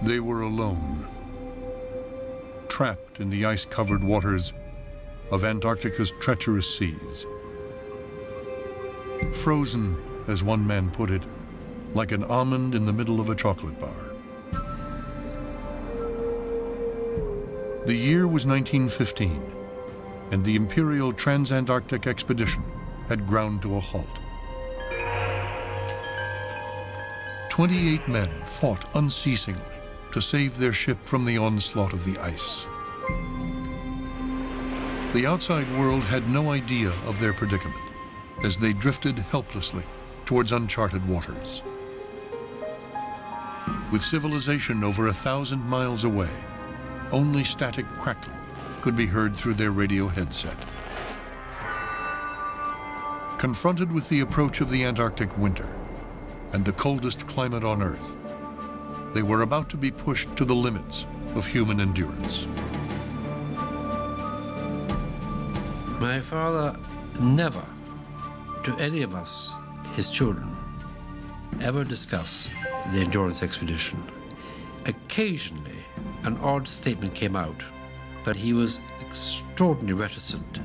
They were alone, trapped in the ice-covered waters of Antarctica's treacherous seas. Frozen, as one man put it, like an almond in the middle of a chocolate bar. The year was 1915, and the Imperial Transantarctic Expedition had ground to a halt. 28 men fought unceasingly to save their ship from the onslaught of the ice. The outside world had no idea of their predicament as they drifted helplessly towards uncharted waters. With civilization over 1,000 miles away, only static crackling could be heard through their radio headset. Confronted with the approach of the Antarctic winter and the coldest climate on Earth, they were about to be pushed to the limits of human endurance. My father never, to any of us, his children, ever discussed the endurance expedition. Occasionally, an odd statement came out, but he was extraordinarily reticent.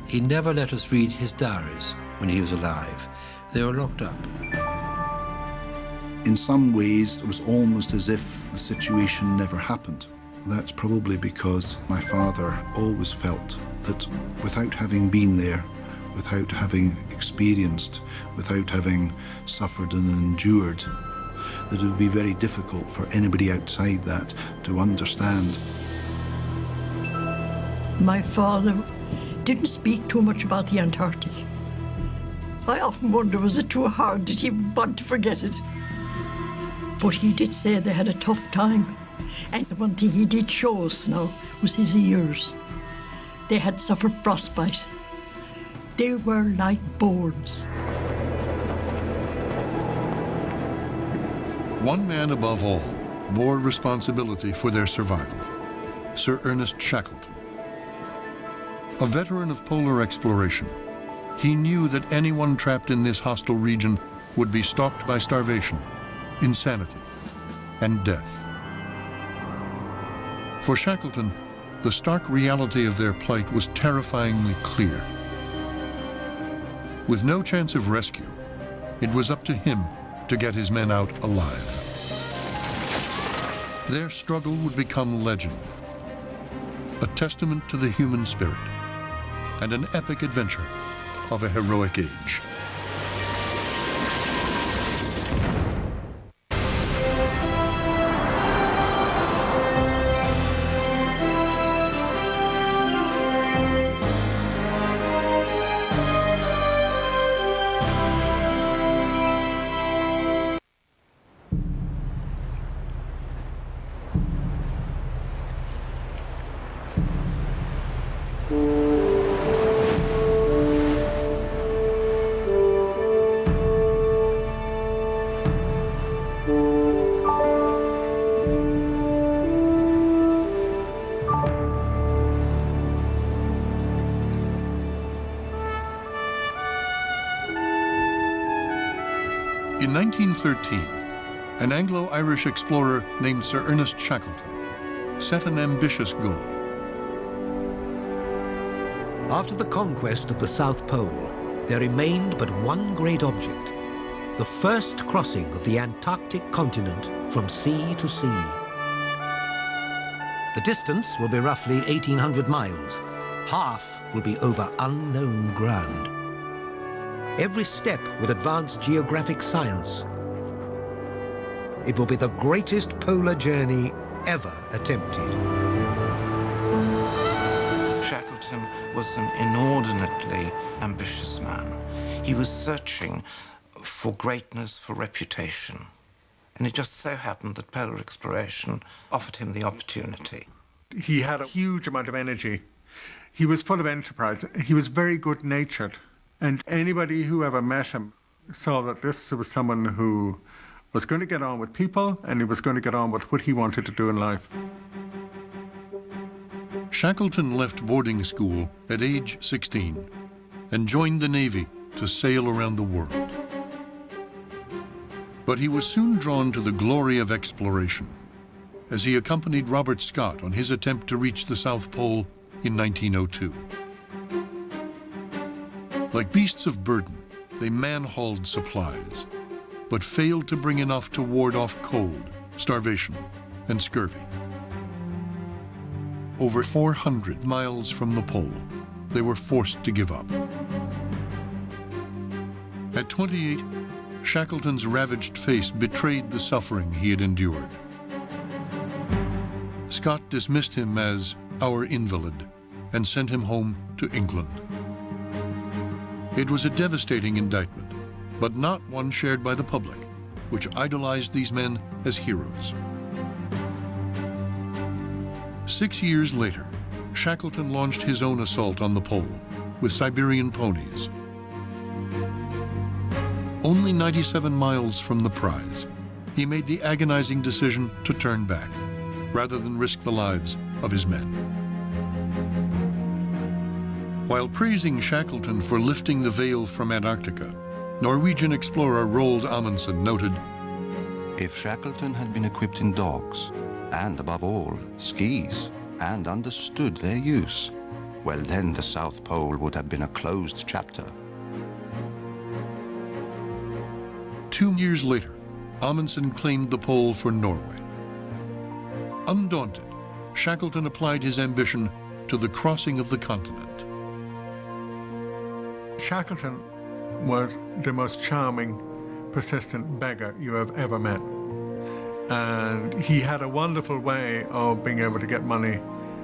He never let us read his diaries when he was alive. They were locked up. In some ways, it was almost as if the situation never happened. That's probably because my father always felt that without having been there, without having experienced, without having suffered and endured, that it would be very difficult for anybody outside that to understand. My father didn't speak too much about the Antarctic. I often wonder, was it too hard? Did he want to forget it? But he did say they had a tough time. And the one thing he did show us now was his ears. They had suffered frostbite. They were like boards. One man above all bore responsibility for their survival, Sir Ernest Shackleton. A veteran of polar exploration, he knew that anyone trapped in this hostile region would be stalked by starvation, insanity, and death. For Shackleton, the stark reality of their plight was terrifyingly clear. With no chance of rescue, it was up to him to get his men out alive. Their struggle would become legend, a testament to the human spirit, and an epic adventure of a heroic age. In 1913, an Anglo-Irish explorer named Sir Ernest Shackleton set an ambitious goal. After the conquest of the South Pole, there remained but one great object, the first crossing of the Antarctic continent from sea to sea. The distance will be roughly 1,800 miles. Half will be over unknown ground. Every step would advance geographic science. It will be the greatest polar journey ever attempted. Shackleton was an inordinately ambitious man. He was searching for greatness, for reputation. And it just so happened that polar exploration offered him the opportunity. He had a huge amount of energy. He was full of enterprise. He was very good-natured. And anybody who ever met him saw that this was someone who was going to get on with people, and he was going to get on with what he wanted to do in life. Shackleton left boarding school at age 16 and joined the Navy to sail around the world. But he was soon drawn to the glory of exploration as he accompanied Robert Scott on his attempt to reach the South Pole in 1902. Like beasts of burden, they man-hauled supplies, but failed to bring enough to ward off cold, starvation, and scurvy. Over 400 miles from the pole, they were forced to give up. At 28, Shackleton's ravaged face betrayed the suffering he had endured. Scott dismissed him as our invalid and sent him home to England. It was a devastating indictment, but not one shared by the public, which idolized these men as heroes. 6 years later, Shackleton launched his own assault on the pole with Siberian ponies. Only 97 miles from the prize, he made the agonizing decision to turn back, rather than risk the lives of his men. While praising Shackleton for lifting the veil from Antarctica, Norwegian explorer Roald Amundsen noted, "If Shackleton had been equipped in dogs, and above all, skis, and understood their use, well then the South Pole would have been a closed chapter." 2 years later, Amundsen claimed the pole for Norway. Undaunted, Shackleton applied his ambition to the crossing of the continent. Shackleton was the most charming, persistent beggar you have ever met. And he had a wonderful way of being able to get money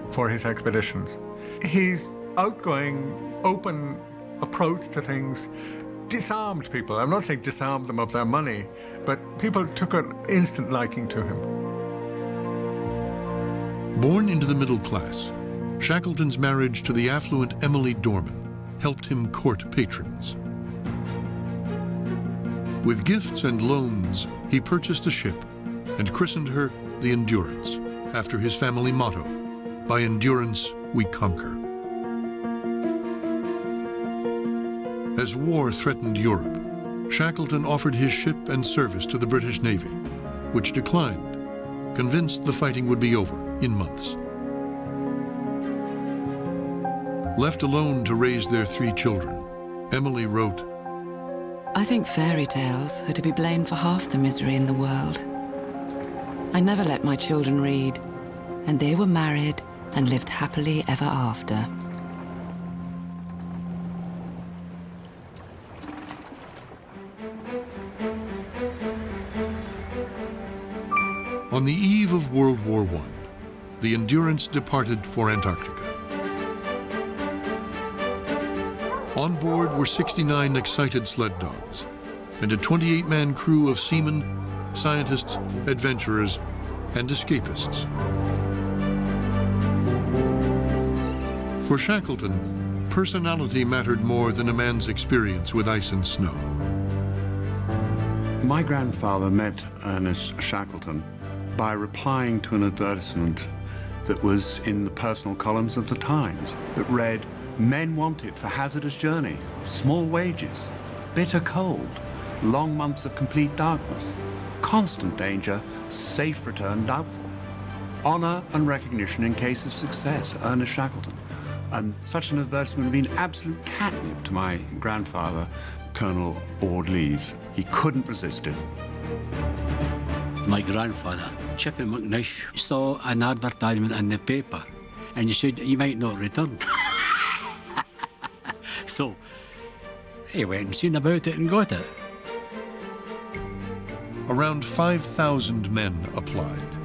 for his expeditions. His outgoing, open approach to things disarmed people. I'm not saying disarmed them of their money, but people took an instant liking to him. Born into the middle class, Shackleton's marriage to the affluent Emily Dorman helped him court patrons. With gifts and loans, he purchased a ship and christened her the Endurance, after his family motto, "By endurance we conquer." As war threatened Europe, Shackleton offered his ship and service to the British Navy, which declined, convinced the fighting would be over in months. Left alone to raise their 3 children, Emily wrote, "I think fairy tales are to be blamed for half the misery in the world. I never let my children read, and they were married and lived happily ever after." On the eve of World War I, the Endurance departed for Antarctica. On board were 69 excited sled dogs and a 28-man crew of seamen, scientists, adventurers, and escapists. For Shackleton, personality mattered more than a man's experience with ice and snow. My grandfather met Ernest Shackleton by replying to an advertisement that was in the personal columns of the Times that read, "Men wanted for hazardous journey, small wages, bitter cold, long months of complete darkness, constant danger, safe return doubtful. Honor and recognition in case of success, Ernest Shackleton." And such an advertisement would have been absolute catnip to my grandfather, Colonel Ord Lees. He couldn't resist it. My grandfather, Chippy McNish, saw an advertisement in the paper and he said he might not return. So he went and seen about it and got it. Around 5,000 men applied.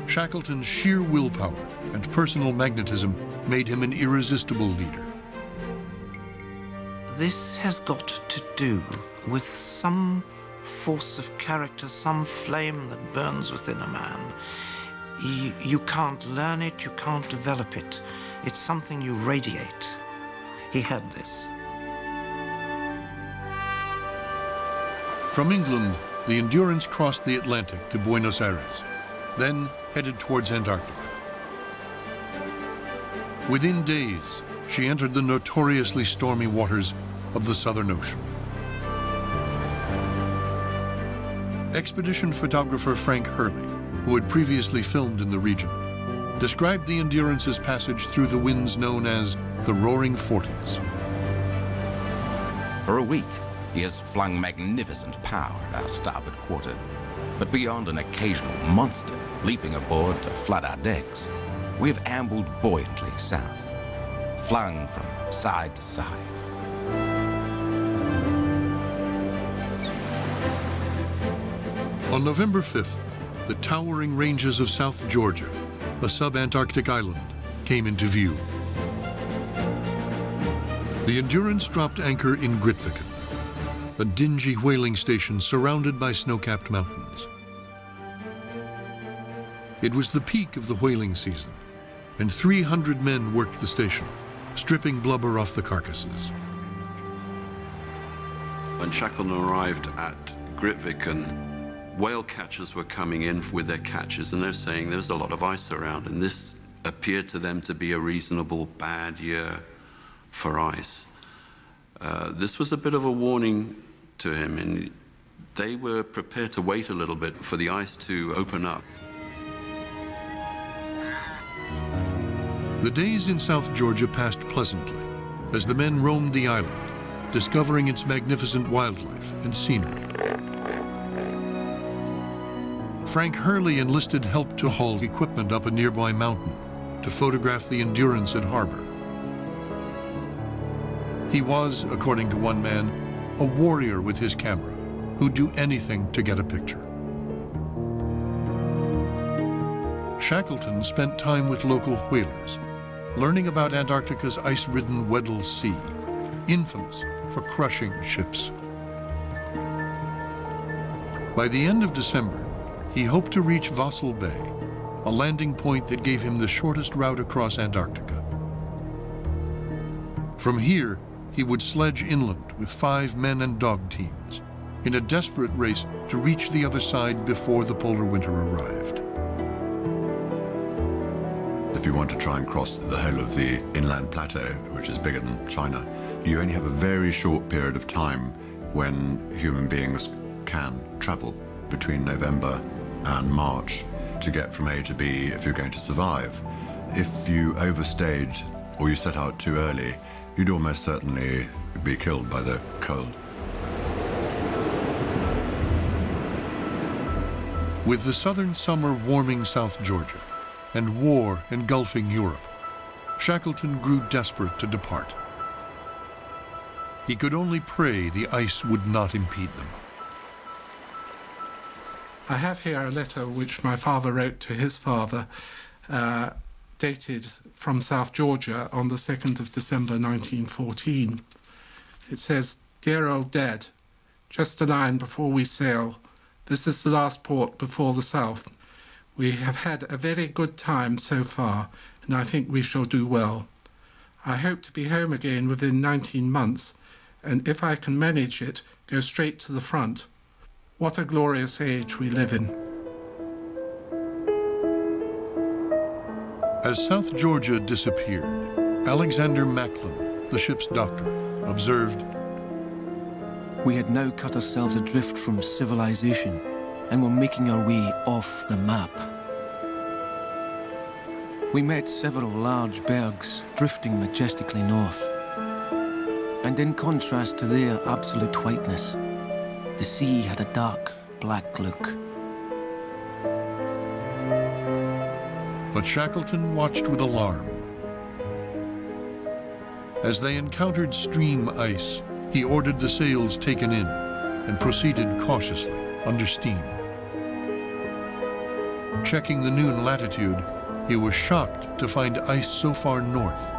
Shackleton's sheer willpower and personal magnetism made him an irresistible leader. This has got to do with some force of character, some flame that burns within a man. You can't learn it, you can't develop it. It's something you radiate. He had this. From England, the Endurance crossed the Atlantic to Buenos Aires, then headed towards Antarctica. Within days, she entered the notoriously stormy waters of the Southern Ocean. Expedition photographer Frank Hurley who had previously filmed in the region, described the Endurance's passage through the winds known as the Roaring Forties. For a week, he has flung magnificent power at our starboard quarter. But beyond an occasional monster leaping aboard to flood our decks, we have ambled buoyantly south, flung from side to side. On November 5th, the towering ranges of South Georgia, a sub-Antarctic island, came into view. The Endurance dropped anchor in Grytviken, a dingy whaling station surrounded by snow-capped mountains. It was the peak of the whaling season, and 300 men worked the station, stripping blubber off the carcasses. When Shackleton arrived at Grytviken, whale catchers were coming in with their catches, and they're saying there's a lot of ice around, and this appeared to them to be a reasonable bad year for ice. This was a bit of a warning to him, and they were prepared to wait a little bit for the ice to open up. The days in South Georgia passed pleasantly as the men roamed the island, discovering its magnificent wildlife and scenery. Frank Hurley enlisted help to haul equipment up a nearby mountain to photograph the Endurance at harbor. He was, according to one man, a warrior with his camera who'd do anything to get a picture. Shackleton spent time with local whalers, learning about Antarctica's ice-ridden Weddell Sea, infamous for crushing ships. By the end of December, he hoped to reach Vassal Bay, a landing point that gave him the shortest route across Antarctica. From here, he would sledge inland with 5 men and dog teams in a desperate race to reach the other side before the polar winter arrived. If you want to try and cross the whole of the inland plateau, which is bigger than China, you only have a very short period of time when human beings can travel between November and March to get from A to B if you're going to survive. If you overstayed or you set out too early, you'd almost certainly be killed by the cold. With the southern summer warming South Georgia and war engulfing Europe, Shackleton grew desperate to depart. He could only pray the ice would not impede them. I have here a letter which my father wrote to his father, dated from South Georgia on the 2nd of December 1914. It says, "Dear old Dad, just a line before we sail. This is the last port before the south. We have had a very good time so far, and I think we shall do well. I hope to be home again within 19 months, and if I can manage it, go straight to the front. What a glorious age we live in." As South Georgia disappeared, Alexander Macklin, the ship's doctor, observed, "We had now cut ourselves adrift from civilization and were making our way off the map. We met several large bergs drifting majestically north, and in contrast to their absolute whiteness, the sea had a dark, black look." But Shackleton watched with alarm. As they encountered stream ice, he ordered the sails taken in and proceeded cautiously under steam. Checking the noon latitude, he was shocked to find ice so far north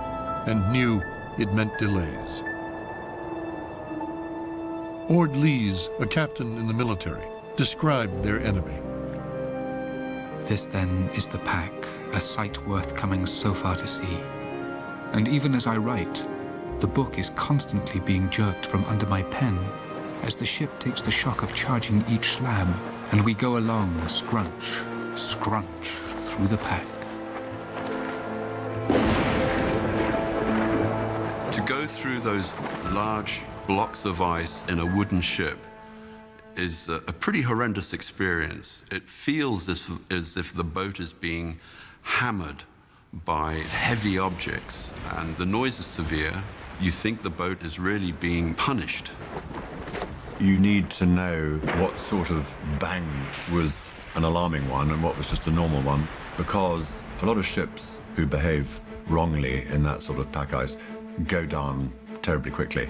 and knew it meant delays. Ord Lees, a captain in the military, described their enemy. "This then is the pack, a sight worth coming so far to see. And even as I write, the book is constantly being jerked from under my pen as the ship takes the shock of charging each slab, and we go along scrunch, scrunch through the pack." To go through those large blocks of ice in a wooden ship is a pretty horrendous experience. It feels as if the boat is being hammered by heavy objects, and the noise is severe. You think the boat is really being punished. You need to know what sort of bang was an alarming one and what was just a normal one, because a lot of ships who behave wrongly in that sort of pack ice go down terribly quickly.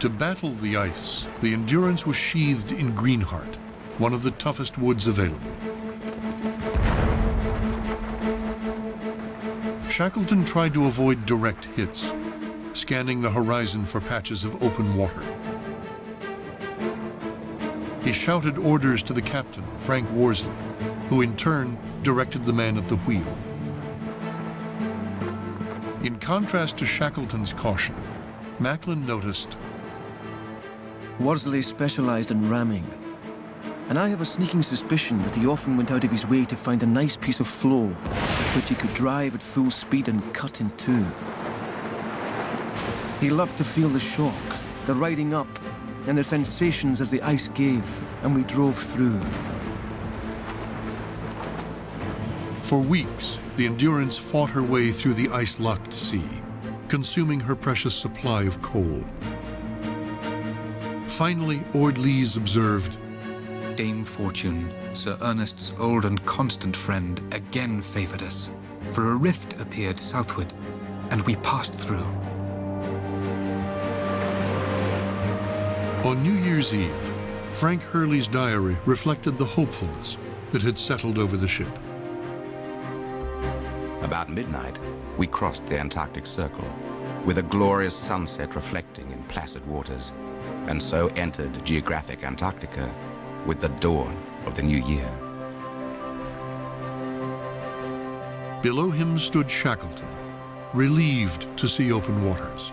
To battle the ice, the Endurance was sheathed in greenheart, one of the toughest woods available. Shackleton tried to avoid direct hits, scanning the horizon for patches of open water. He shouted orders to the captain, Frank Worsley, who in turn directed the man at the wheel. In contrast to Shackleton's caution, Macklin noticed Worsley specialized in ramming, and I have a sneaking suspicion that he often went out of his way to find a nice piece of floe which he could drive at full speed and cut in two. He loved to feel the shock, the riding up, and the sensations as the ice gave, and we drove through. For weeks, the Endurance fought her way through the ice-locked sea, consuming her precious supply of coal. Finally, Ord Lees observed, Dame Fortune, Sir Ernest's old and constant friend, again favored us, for a rift appeared southward, and we passed through. On New Year's Eve, Frank Hurley's diary reflected the hopefulness that had settled over the ship. About midnight, we crossed the Antarctic Circle, with a glorious sunset reflecting in placid waters, and so entered geographic Antarctica with the dawn of the new year. Below him stood Shackleton, relieved to see open waters.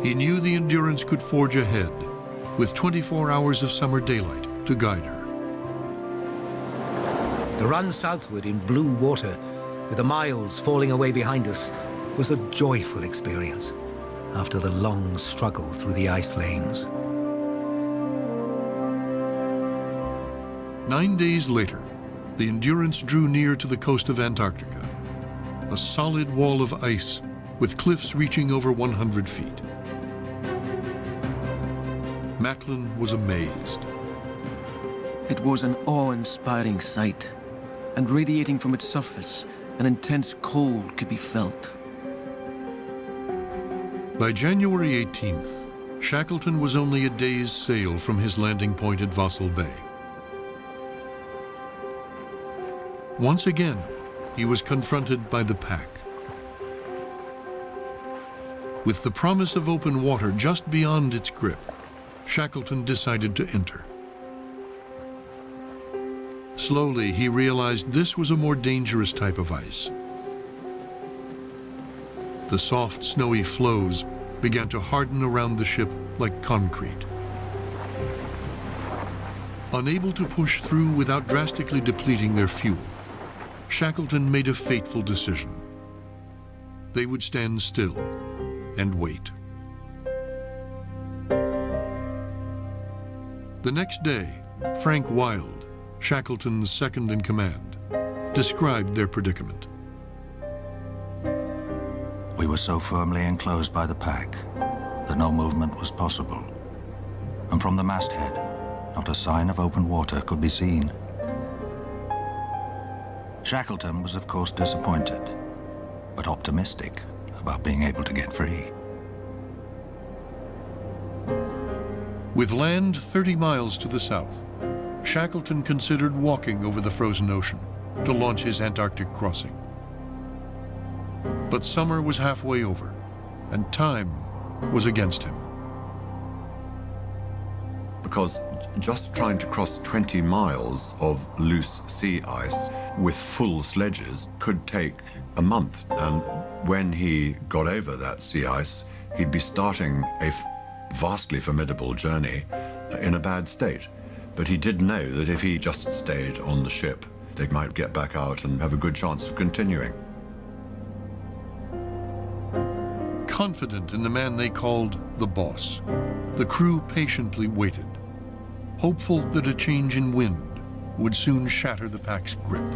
He knew the Endurance could forge ahead, with 24 hours of summer daylight to guide her. The run southward in blue water, with the miles falling away behind us, was a joyful experience after the long struggle through the ice lanes. 9 days later, the Endurance drew near to the coast of Antarctica, a solid wall of ice with cliffs reaching over 100 feet. Macklin was amazed. It was an awe-inspiring sight, and radiating from its surface, an intense cold could be felt. By January 18th, Shackleton was only a day's sail from his landing point at Vassal Bay. Once again, he was confronted by the pack. With the promise of open water just beyond its grip, Shackleton decided to enter. Slowly, he realized this was a more dangerous type of ice. The soft, snowy floes began to harden around the ship like concrete. Unable to push through without drastically depleting their fuel, Shackleton made a fateful decision. They would stand still and wait. The next day, Frank Wild, Shackleton's second-in-command, described their predicament. We were so firmly enclosed by the pack that no movement was possible. And from the masthead, not a sign of open water could be seen. Shackleton was, of course, disappointed, but optimistic about being able to get free. With land 30 miles to the south, Shackleton considered walking over the frozen ocean to launch his Antarctic crossing. But summer was halfway over, and time was against him. Because just trying to cross 20 miles of loose sea ice with full sledges could take a month. And when he got over that sea ice, he'd be starting a vastly formidable journey in a bad state. But he did know that if he just stayed on the ship, they might get back out and have a good chance of continuing. Confident in the man they called the boss, the crew patiently waited, hopeful that a change in wind would soon shatter the pack's grip.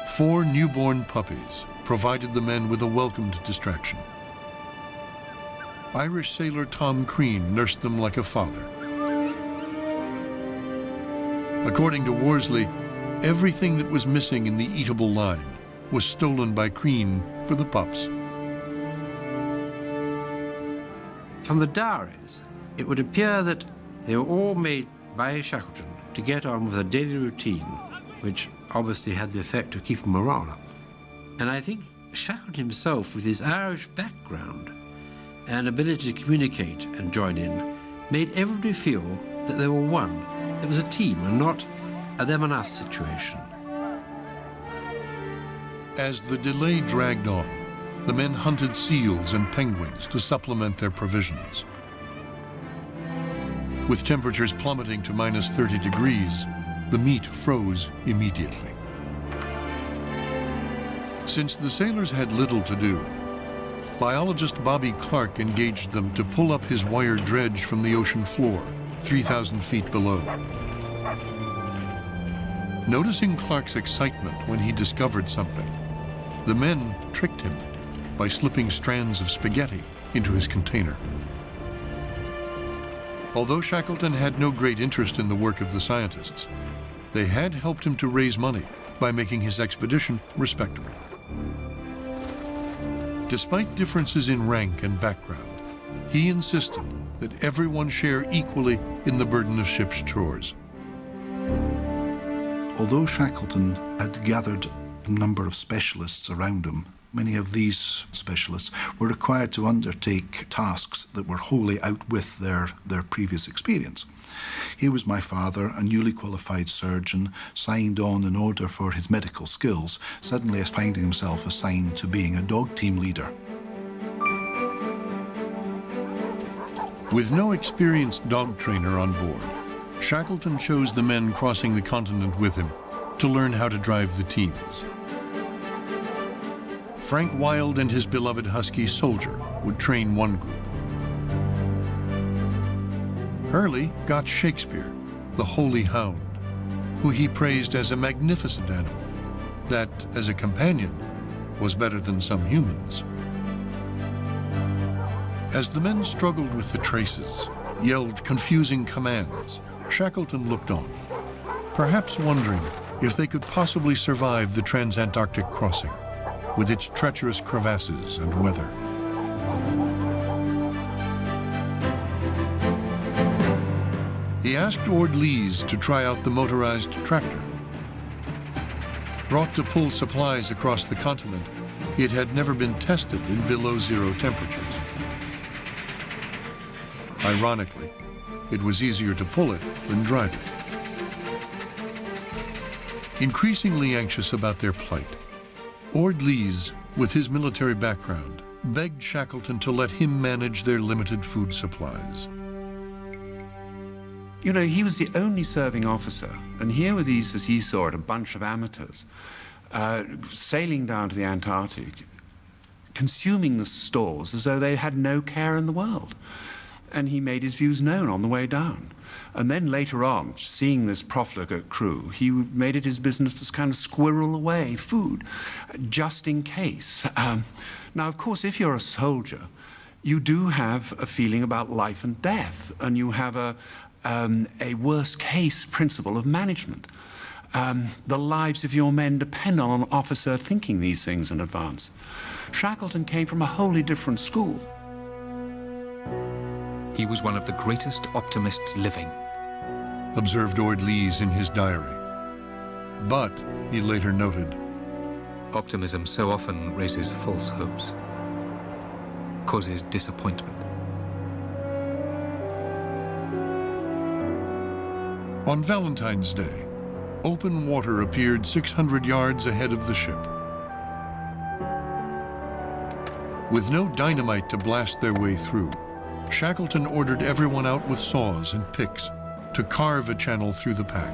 Four newborn puppies provided the men with a welcomed distraction. Irish sailor Tom Crean nursed them like a father. According to Worsley, everything that was missing in the eatable line was stolen by Crean for the pups. From the diaries, it would appear that they were all made by Shackleton to get on with a daily routine, which obviously had the effect of keeping morale up. And I think Shackleton himself, with his Irish background and ability to communicate and join in, made everybody feel that they were one. It was a team and not a them and us situation. As the delay dragged on, the men hunted seals and penguins to supplement their provisions. With temperatures plummeting to minus 30 degrees, the meat froze immediately. Since the sailors had little to do, biologist Bobby Clark engaged them to pull up his wire dredge from the ocean floor, 3,000 feet below. Noticing Clark's excitement when he discovered something, the men tricked him by slipping strands of spaghetti into his container. Although Shackleton had no great interest in the work of the scientists, they had helped him to raise money by making his expedition respectable. Despite differences in rank and background, he insisted that everyone share equally in the burden of ship's chores. Although Shackleton had gathered a number of specialists around him, many of these specialists were required to undertake tasks that were wholly out with their previous experience. Here was my father, a newly qualified surgeon, signed on in order for his medical skills, suddenly finding himself assigned to being a dog team leader. With no experienced dog trainer on board, Shackleton chose the men crossing the continent with him to learn how to drive the teams. Frank Wilde and his beloved husky Soldier would train one group. Hurley got Shakespeare, the holy hound, who he praised as a magnificent animal that, as a companion, was better than some humans. As the men struggled with the traces, yelled confusing commands, Shackleton looked on, perhaps wondering if they could possibly survive the transantarctic crossing with its treacherous crevasses and weather. He asked Ord Lees to try out the motorized tractor. Brought to pull supplies across the continent, it had never been tested in below-zero temperatures. Ironically, it was easier to pull it than drive it. Increasingly anxious about their plight, Ord Lees, with his military background, begged Shackleton to let him manage their limited food supplies. You know, he was the only serving officer, and here were these, as he saw it, a bunch of amateurs, sailing down to the Antarctic, consuming the stores as though they had no care in the world. And he made his views known on the way down. And then later on, seeing this profligate crew, he made it his business to kind of squirrel away food, just in case. Now, of course, if you're a soldier, you do have a feeling about life and death, and you have a worst-case principle of management. The lives of your men depend on an officer thinking these things in advance. Shackleton came from a wholly different school. He was one of the greatest optimists living, observed Ord Lees in his diary. But, he later noted, optimism so often raises false hopes, causes disappointment. On Valentine's Day, open water appeared 600 yards ahead of the ship. With no dynamite to blast their way through, Shackleton ordered everyone out with saws and picks to carve a channel through the pack.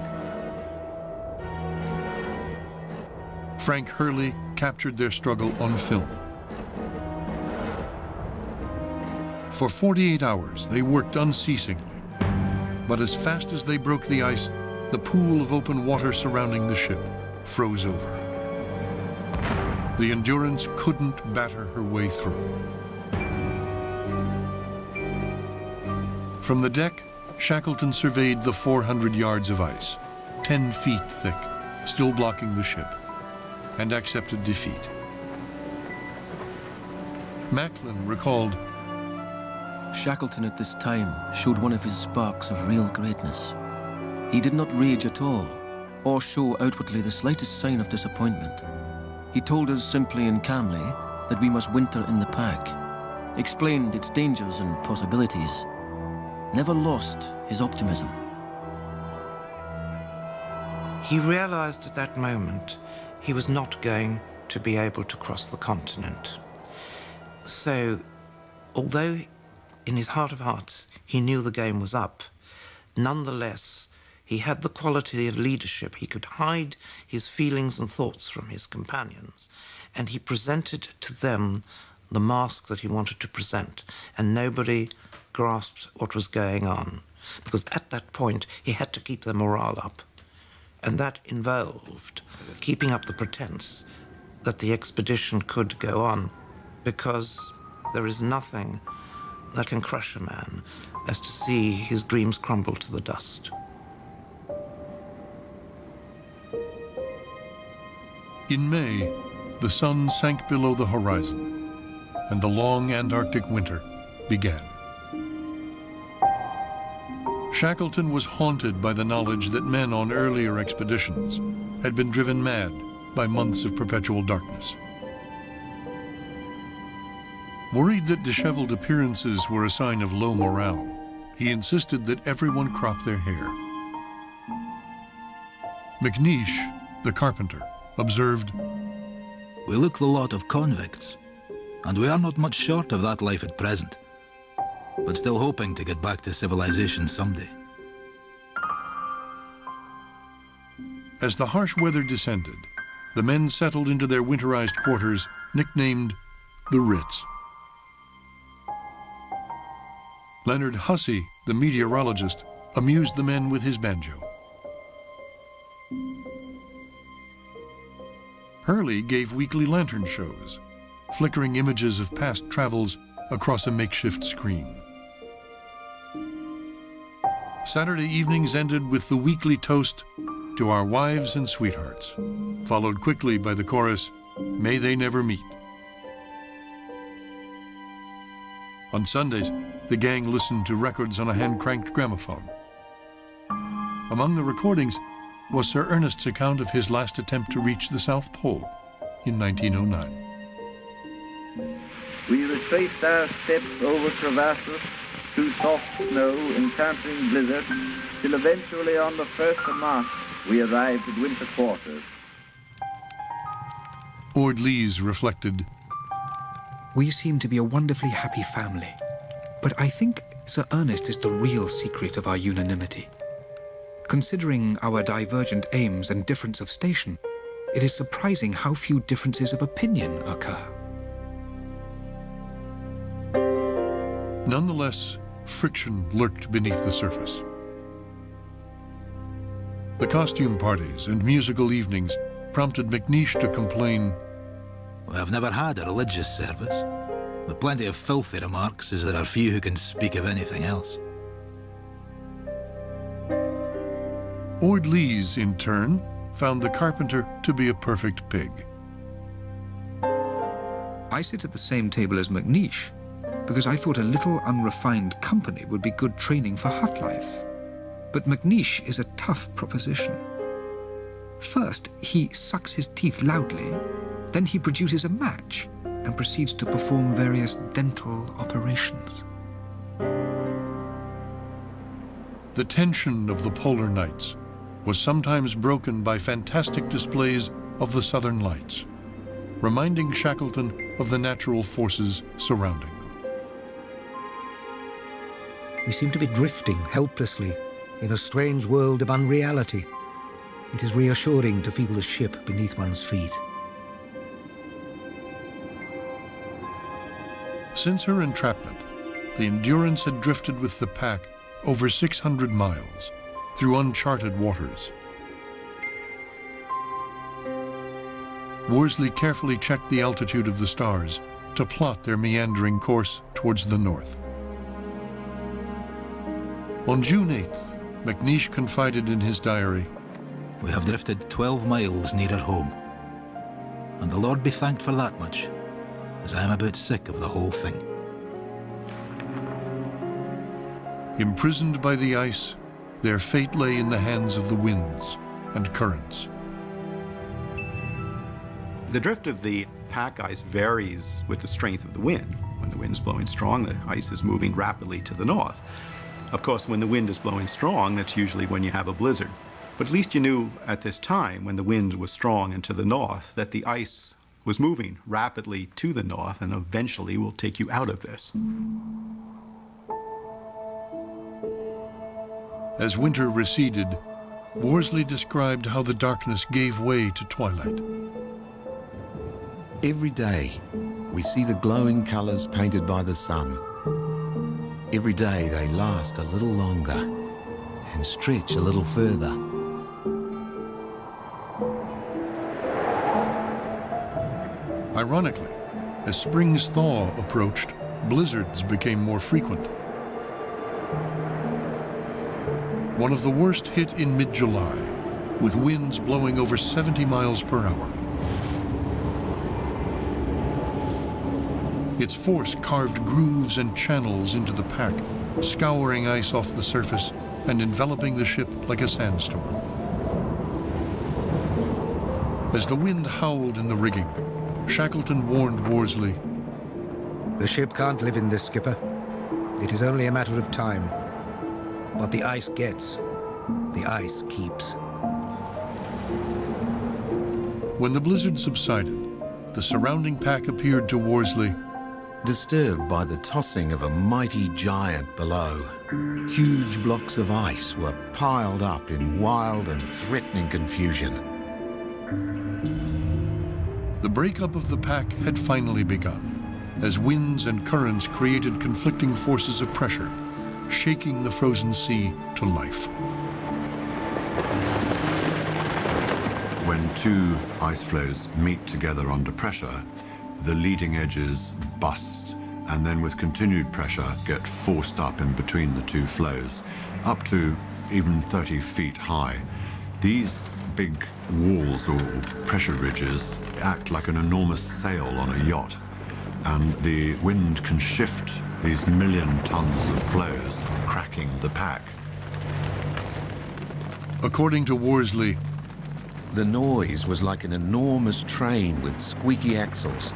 Frank Hurley captured their struggle on film. For 48 hours, they worked unceasingly. But as fast as they broke the ice, the pool of open water surrounding the ship froze over. The Endurance couldn't batter her way through. From the deck, Shackleton surveyed the 400 yards of ice, 10 feet thick, still blocking the ship, and accepted defeat. Macklin recalled, Shackleton at this time showed one of his sparks of real greatness. He did not rage at all, or show outwardly the slightest sign of disappointment. He told us simply and calmly that we must winter in the pack, explained its dangers and possibilities, never lost his optimism. He realized at that moment he was not going to be able to cross the continent. So, although in his heart of hearts he knew the game was up, nonetheless he had the quality of leadership. He could hide his feelings and thoughts from his companions, and he presented to them the mask that he wanted to present, and nobody grasped what was going on, because at that point he had to keep their morale up, and that involved keeping up the pretense that the expedition could go on, because there is nothing that can crush a man as to see his dreams crumble to the dust. In May, the sun sank below the horizon, and the long Antarctic winter began. Shackleton was haunted by the knowledge that men on earlier expeditions had been driven mad by months of perpetual darkness. Worried that disheveled appearances were a sign of low morale, he insisted that everyone crop their hair. McNeish, the carpenter, observed, "We look the lot of convicts, and we are not much short of that life at present, but still hoping to get back to civilization someday." As the harsh weather descended, the men settled into their winterized quarters, nicknamed the Ritz. Leonard Hussey, the meteorologist, amused the men with his banjo. Hurley gave weekly lantern shows, flickering images of past travels across a makeshift screen. Saturday evenings ended with the weekly toast to our wives and sweethearts, followed quickly by the chorus, "May they never meet." On Sundays, the gang listened to records on a hand-cranked gramophone. Among the recordings was Sir Ernest's account of his last attempt to reach the South Pole in 1909. We retraced our steps over crevasses, through soft snow, encountering blizzards, till eventually on the 1st of March we arrived at winter quarters. Ord Lees reflected, "We seem to be a wonderfully happy family, but I think Sir Ernest is the real secret of our unanimity. Considering our divergent aims and difference of station, it is surprising how few differences of opinion occur." Nonetheless, friction lurked beneath the surface. The costume parties and musical evenings prompted McNeish to complain, "I've never had a religious service, with plenty of filthy remarks, as there are few who can speak of anything else." Ord Lees, in turn, found the carpenter to be a perfect pig. "I sit at the same table as McNeish because I thought a little unrefined company would be good training for hut life. But McNeish is a tough proposition. First, he sucks his teeth loudly, then he produces a match and proceeds to perform various dental operations." The tension of the polar nights was sometimes broken by fantastic displays of the southern lights, reminding Shackleton of the natural forces surrounding them. We seem to be drifting helplessly in a strange world of unreality. It is reassuring to feel the ship beneath one's feet. Since her entrapment, the Endurance had drifted with the pack over 600 miles through uncharted waters. Worsley carefully checked the altitude of the stars to plot their meandering course towards the north. On June 8th, McNeish confided in his diary, "We have drifted 12 miles nearer home, and the Lord be thanked for that much, as I am about sick of the whole thing." Imprisoned by the ice, their fate lay in the hands of the winds and currents. The drift of the pack ice varies with the strength of the wind. When the wind's blowing strong, the ice is moving rapidly to the north. Of course, when the wind is blowing strong, that's usually when you have a blizzard. But at least you knew at this time, when the wind was strong and to the north, that the ice was moving rapidly to the north and eventually will take you out of this. As winter receded, Worsley described how the darkness gave way to twilight. Every day, we see the glowing colours painted by the sun. Every day they last a little longer and stretch a little further. Ironically, as spring's thaw approached, blizzards became more frequent. One of the worst hit in mid-July, with winds blowing over 70 miles per hour. Its force carved grooves and channels into the pack, scouring ice off the surface and enveloping the ship like a sandstorm. As the wind howled in the rigging, Shackleton warned Worsley, "The ship can't live in this, skipper. It is only a matter of time. What the ice gets, the ice keeps." When the blizzard subsided, the surrounding pack appeared to Worsley disturbed by the tossing of a mighty giant below. Huge blocks of ice were piled up in wild and threatening confusion. The breakup of the pack had finally begun, as winds and currents created conflicting forces of pressure, shaking the frozen sea to life. When two ice floes meet together under pressure, the leading edges bust and then with continued pressure get forced up in between the two flows, up to even 30 feet high. These big walls or pressure ridges act like an enormous sail on a yacht, and the wind can shift these million tons of floes, cracking the pack. According to Worsley, the noise was like an enormous train with squeaky axles,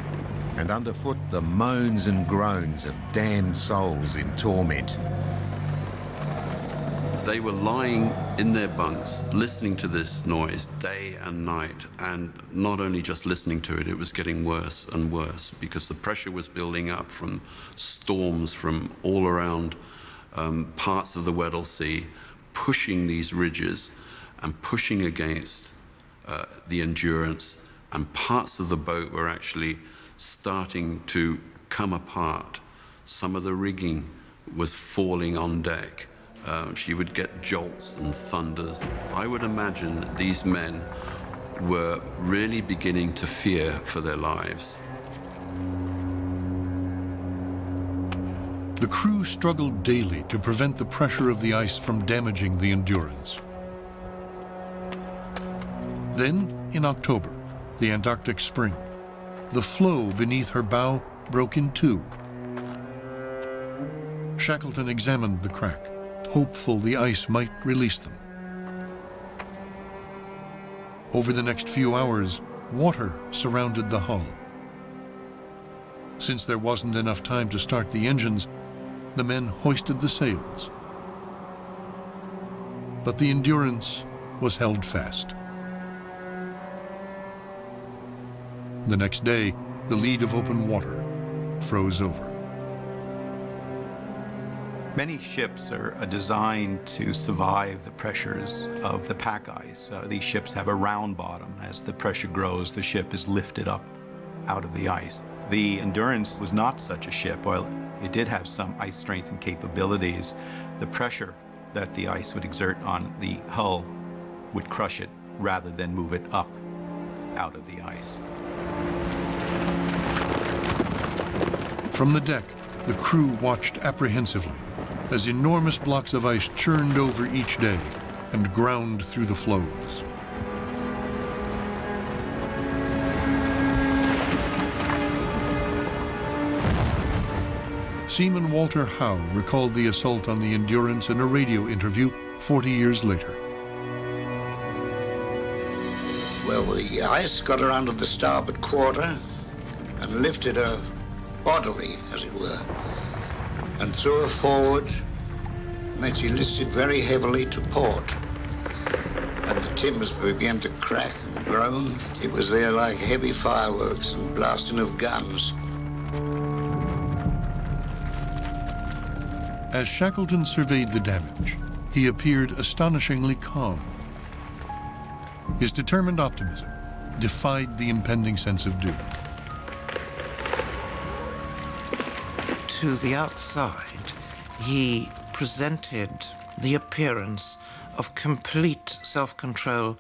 and underfoot the moans and groans of damned souls in torment. They were lying in their bunks, listening to this noise day and night, and not only just listening to it, it was getting worse and worse because the pressure was building up from storms from all around parts of the Weddell Sea, pushing these ridges and pushing against the Endurance, and parts of the boat were actually starting to come apart. Some of the rigging was falling on deck. She would get jolts and thunders. I would imagine these men were really beginning to fear for their lives. the crew struggled daily to prevent the pressure of the ice from damaging the Endurance. Then, in October, the Antarctic spring, the floe beneath her bow broke in two. Shackleton examined the crack, hopeful the ice might release them. Over the next few hours, water surrounded the hull. Since there wasn't enough time to start the engines, the men hoisted the sails. But the Endurance was held fast. The next day, the lead of open water froze over. Many ships are designed to survive the pressures of the pack ice. These ships have a round bottom. As the pressure grows, the ship is lifted up out of the ice. The Endurance was not such a ship. While it did have some ice strength and capabilities, the pressure that the ice would exert on the hull would crush it rather than move it up out of the ice. From the deck, the crew watched apprehensively as enormous blocks of ice churned over each day and ground through the floes. Seaman Walter Howe recalled the assault on the Endurance in a radio interview 40 years later. Well, the ice got her under the starboard quarter and lifted her bodily, as it were, and threw her forward, and then she listed very heavily to port. And the timbers began to crack and groan. It was there like heavy fireworks and blasting of guns. As Shackleton surveyed the damage, he appeared astonishingly calm. His determined optimism defied the impending sense of doom. To the outside, he presented the appearance of complete self-control,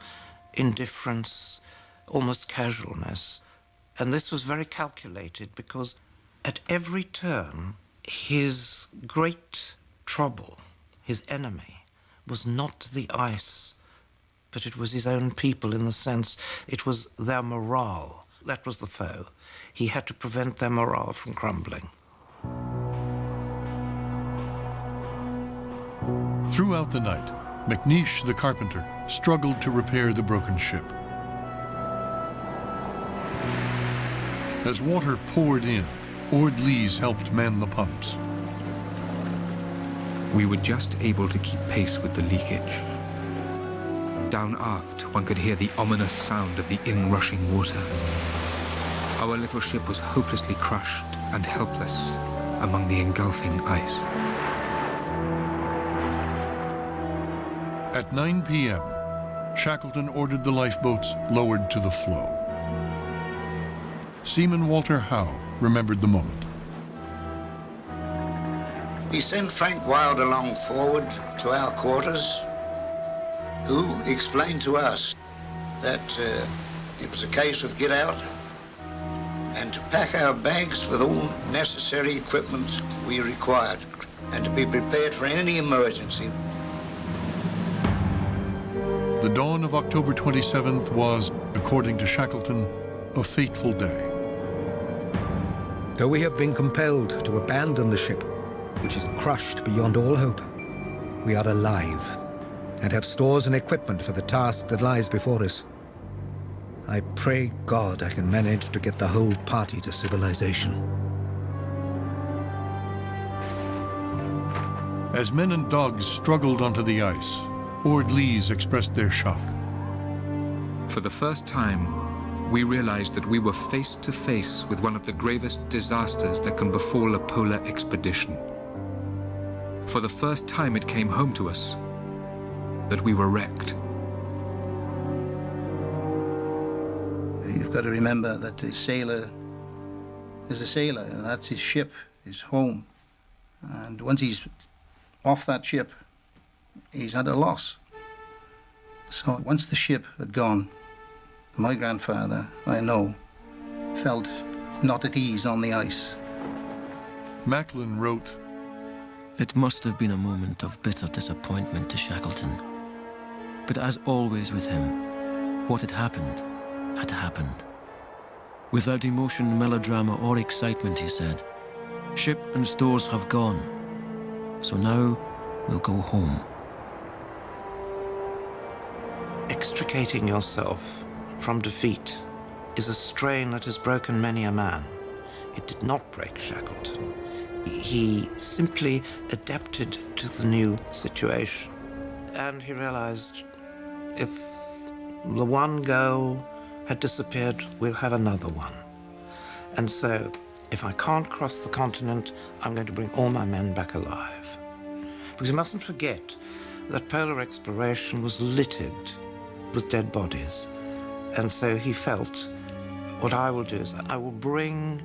indifference, almost casualness. And this was very calculated because at every turn, his great trouble, his enemy, was not the ice, but it was his own people, in the sense it was their morale. That was the foe. He had to prevent their morale from crumbling. Throughout the night, McNeish, the carpenter, struggled to repair the broken ship. As water poured in, Ord Lees helped man the pumps. We were just able to keep pace with the leakage. Down aft, one could hear the ominous sound of the inrushing water. Our little ship was hopelessly crushed and helpless among the engulfing ice. At 9 p.m., Shackleton ordered the lifeboats lowered to the floe. Seaman Walter Howe remembered the moment. He sent Frank Wilde along forward to our quarters, who explained to us that it was a case of get out and to pack our bags with all necessary equipment we required and to be prepared for any emergency. The dawn of October 27th was, according to Shackleton, a fateful day. Though we have been compelled to abandon the ship, which is crushed beyond all hope, we are alive and have stores and equipment for the task that lies before us. I pray God I can manage to get the whole party to civilization. As men and dogs struggled onto the ice, Ord Lees expressed their shock. For the first time, we realized that we were face to face with one of the gravest disasters that can befall a polar expedition. For the first time, it came home to us that we were wrecked. You've got to remember that a sailor is a sailor, and that's his ship, his home. And once he's off that ship, he's had a loss. So once the ship had gone, my grandfather, I know, felt not at ease on the ice. Macklin wrote, "It must have been a moment of bitter disappointment to Shackleton. But as always with him, what had happened had happened. Without emotion, melodrama, or excitement, he said, ship and stores have gone, so now we'll go home." Extricating yourself from defeat is a strain that has broken many a man. It did not break Shackleton. He simply adapted to the new situation. And he realized if the one goal had disappeared, we'll have another one. And so, if I can't cross the continent, I'm going to bring all my men back alive. Because you mustn't forget that polar exploration was littered with dead bodies. And so he felt, what I will do is I will bring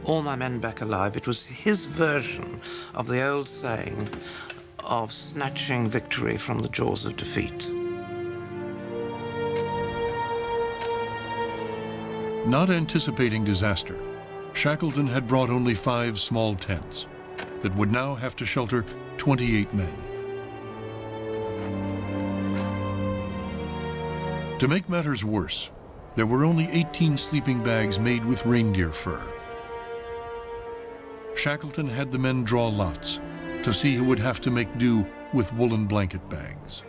all my men back alive. It was his version of the old saying of snatching victory from the jaws of defeat. Not anticipating disaster, Shackleton had brought only 5 small tents that would now have to shelter 28 men. To make matters worse, there were only 18 sleeping bags made with reindeer fur. Shackleton had the men draw lots to see who would have to make do with woolen blanket bags.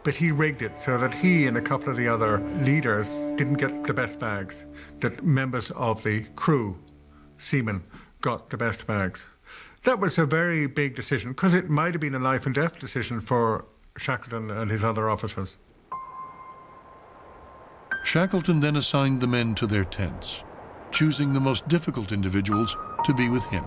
But he rigged it so that he and a couple of the other leaders didn't get the best bags, that members of the crew, seamen, got the best bags. That was a very big decision, because it might have been a life and death decision for Shackleton and his other officers. Shackleton then assigned the men to their tents, choosing the most difficult individuals to be with him.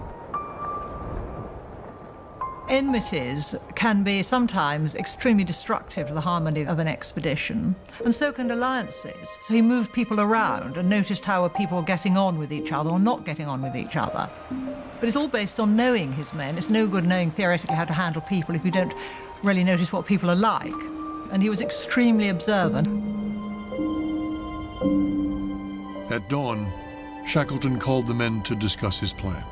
Enmities can be sometimes extremely destructive to the harmony of an expedition, and so can alliances. So he moved people around and noticed how were people getting on with each other or not getting on with each other. But it's all based on knowing his men. It's no good knowing theoretically how to handle people if you don't really notice what people are like. And he was extremely observant. At dawn, Shackleton called the men to discuss his plan.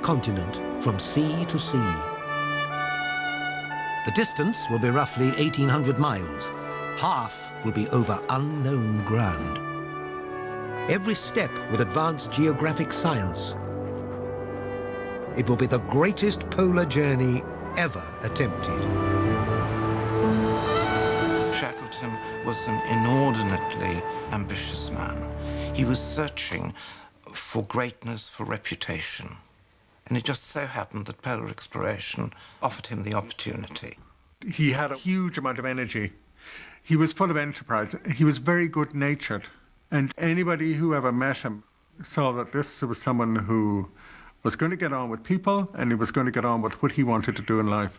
Continent from sea to sea. The distance will be roughly 1,800 miles. Half will be over unknown ground. Every step would advance geographic science. It will be the greatest polar journey ever attempted. Shackleton was an inordinately ambitious man. He was searching for greatness, for reputation. And it just so happened that polar exploration offered him the opportunity. He had a huge amount of energy. He was full of enterprise. He was very good-natured. And anybody who ever met him saw that this was someone who was going to get on with people, and he was going to get on with what he wanted to do in life.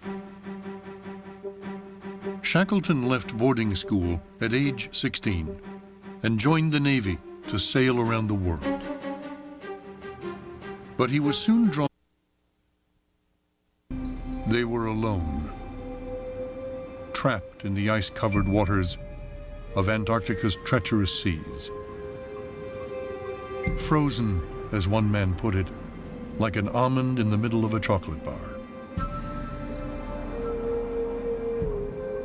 Shackleton left boarding school at age 16 and joined the Navy to sail around the world. But he was soon drawn. They were alone, trapped in the ice-covered waters of Antarctica's treacherous seas. Frozen, as one man put it, like an almond in the middle of a chocolate bar.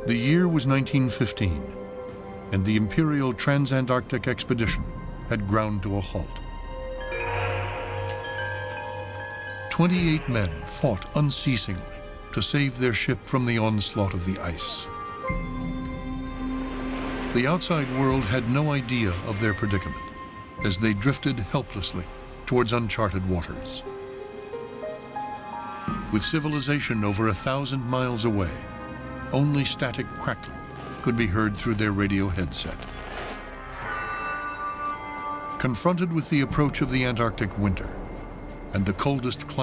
The year was 1915, and the Imperial Transantarctic Expedition had ground to a halt. 28 men fought unceasingly to save their ship from the onslaught of the ice. The outside world had no idea of their predicament as they drifted helplessly towards uncharted waters. With civilization over 1,000 miles away, only static crackling could be heard through their radio headset. Confronted with the approach of the Antarctic winter and the coldest climate,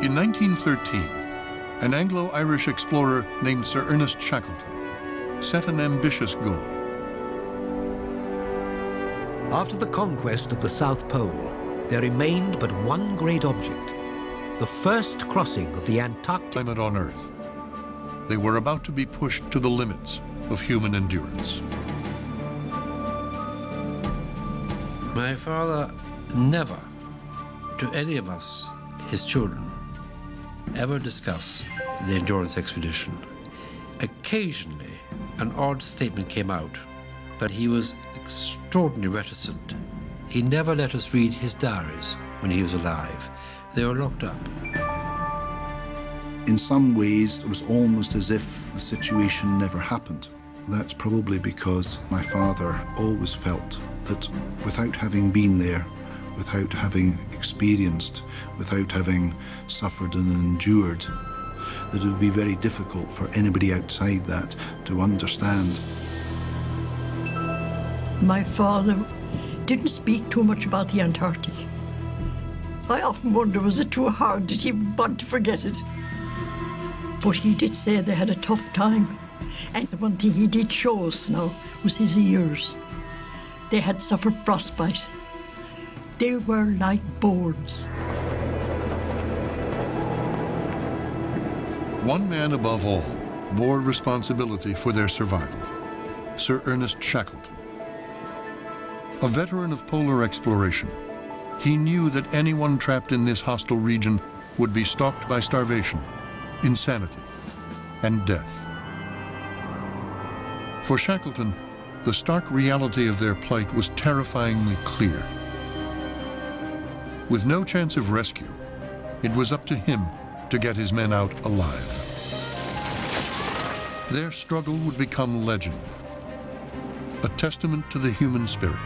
in 1913, an Anglo-Irish explorer named Sir Ernest Shackleton set an ambitious goal. After the conquest of the South Pole, there remained but one great object, the first crossing of the Antarctic climate on Earth. They were about to be pushed to the limits of human endurance. My father never, to any of us, his children, ever discuss the Endurance expedition. Occasionally, an odd statement came out, but he was extraordinarily reticent. He never let us read his diaries when he was alive. They were locked up. In some ways, it was almost as if the situation never happened. That's probably because my father always felt that without having been there, without having experienced, without having suffered and endured, that it would be very difficult for anybody outside that to understand. My father didn't speak too much about the Antarctic. I often wonder, was it too hard? Did he want to forget it? But he did say they had a tough time. And the one thing he did show us now was his ears. They had suffered frostbite. They were like boards. One man above all bore responsibility for their survival, Sir Ernest Shackleton. A veteran of polar exploration, he knew that anyone trapped in this hostile region would be stalked by starvation, insanity, and death. For Shackleton, the stark reality of their plight was terrifyingly clear. With no chance of rescue, it was up to him to get his men out alive. Their struggle would become legend, a testament to the human spirit,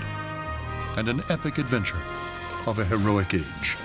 and an epic adventure of a heroic age.